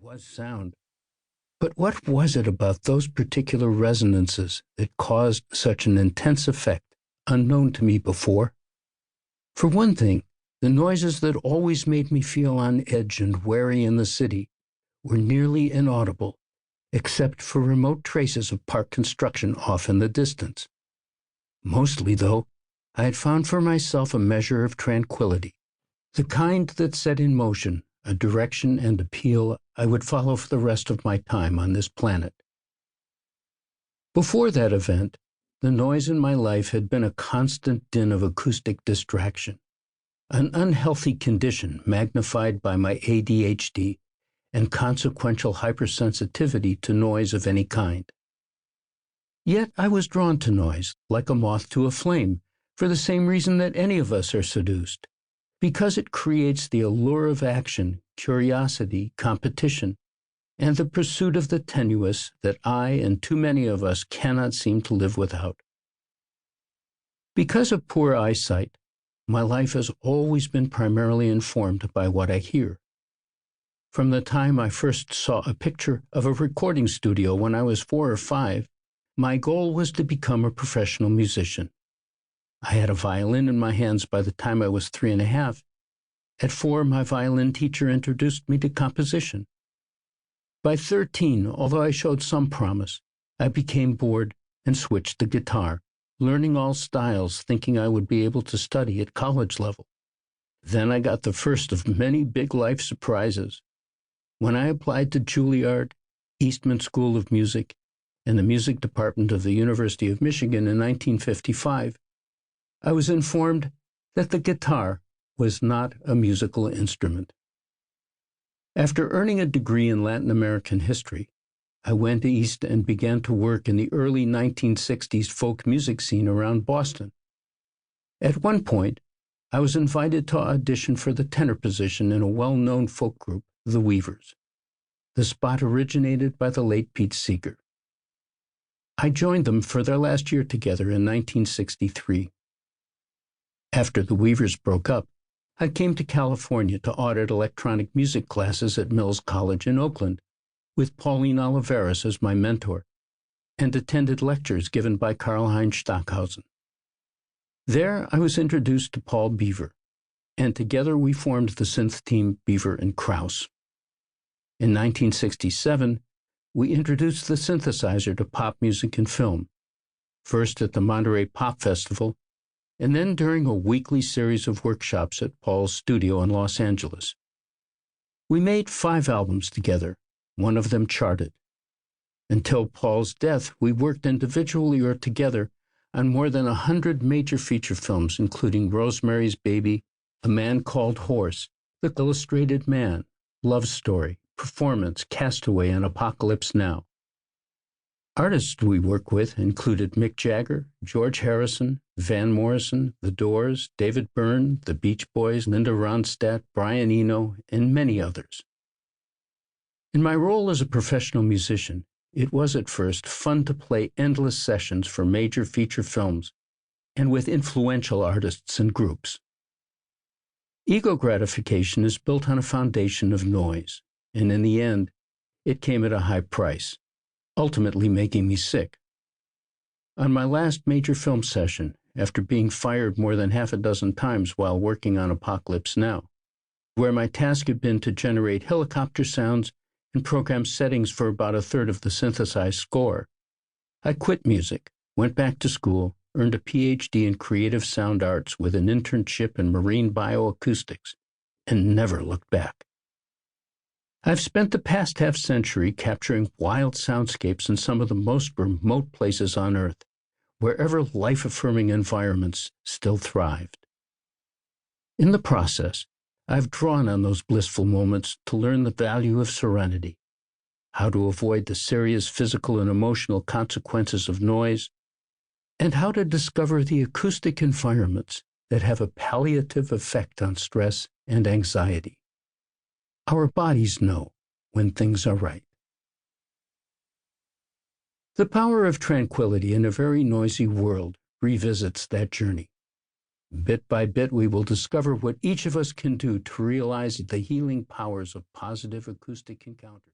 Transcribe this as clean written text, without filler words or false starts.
was sound. But what was it about those particular resonances that caused such an intense effect, unknown to me before? For one thing, the noises that always made me feel on edge and wary in the city were nearly inaudible, except for remote traces of park construction off in the distance. Mostly, though, I had found for myself a measure of tranquility, the kind that set in motion a direction and appeal I would follow for the rest of my time on this planet. Before that event, the noise in my life had been a constant din of acoustic distraction, an unhealthy condition magnified by my ADHD and consequential hypersensitivity to noise of any kind. Yet I was drawn to noise, like a moth to a flame, for the same reason that any of us are seduced, because it creates the allure of action, curiosity, competition, and the pursuit of the tenuous that I and too many of us cannot seem to live without. Because of poor eyesight, my life has always been primarily informed by what I hear. From the time I first saw a picture of a recording studio when I was 4 or 5, my goal was to become a professional musician. I had a violin in my hands by the time I was 3 and a half. At 4, my violin teacher introduced me to composition. By 13, although I showed some promise, I became bored and switched to guitar, learning all styles, thinking I would be able to study at college level. Then I got the first of many big life surprises. When I applied to Juilliard, Eastman School of Music, and the music department of the University of Michigan in 1955, I was informed that the guitar was not a musical instrument. After earning a degree in Latin American history, I went east and began to work in the early 1960s folk music scene around Boston. At one point, I was invited to audition for the tenor position in a well-known folk group, the Weavers. The spot originated by the late Pete Seeger. I joined them for their last year together in 1963. After the Weavers broke up, I came to California to audit electronic music classes at Mills College in Oakland, with Pauline Oliveras as my mentor, and attended lectures given by Karl-Heinz Stockhausen. There I was introduced to Paul Beaver, and together we formed the synth team Beaver and Krause. In 1967, we introduced the synthesizer to pop music and film, first at the Monterey Pop Festival, and then during a weekly series of workshops at Paul's studio in Los Angeles. We made 5 albums together, one of them charted. Until Paul's death, we worked individually or together on more than 100 major feature films, including Rosemary's Baby, A Man Called Horse, The Illustrated Man, Love Story, Performance, Castaway, and Apocalypse Now. Artists we work with included Mick Jagger, George Harrison, Van Morrison, The Doors, David Byrne, The Beach Boys, Linda Ronstadt, Brian Eno, and many others. In my role as a professional musician, it was at first fun to play endless sessions for major feature films and with influential artists and groups. Ego gratification is built on a foundation of noise, and in the end, it came at a high price, ultimately making me sick. On my last major film session, after being fired more than half a dozen times while working on Apocalypse Now, where my task had been to generate helicopter sounds and program settings for about a third of the synthesized score, I quit music, went back to school, earned a PhD in creative sound arts with an internship in marine bioacoustics, and never looked back. I've spent the past half-century capturing wild soundscapes in some of the most remote places on Earth, wherever life-affirming environments still thrived. In the process, I've drawn on those blissful moments to learn the value of serenity, how to avoid the serious physical and emotional consequences of noise, and how to discover the acoustic environments that have a palliative effect on stress and anxiety. Our bodies know when things are right. The Power of Tranquility in a Very Noisy World revisits that journey. Bit by bit, we will discover what each of us can do to realize the healing powers of positive acoustic encounters.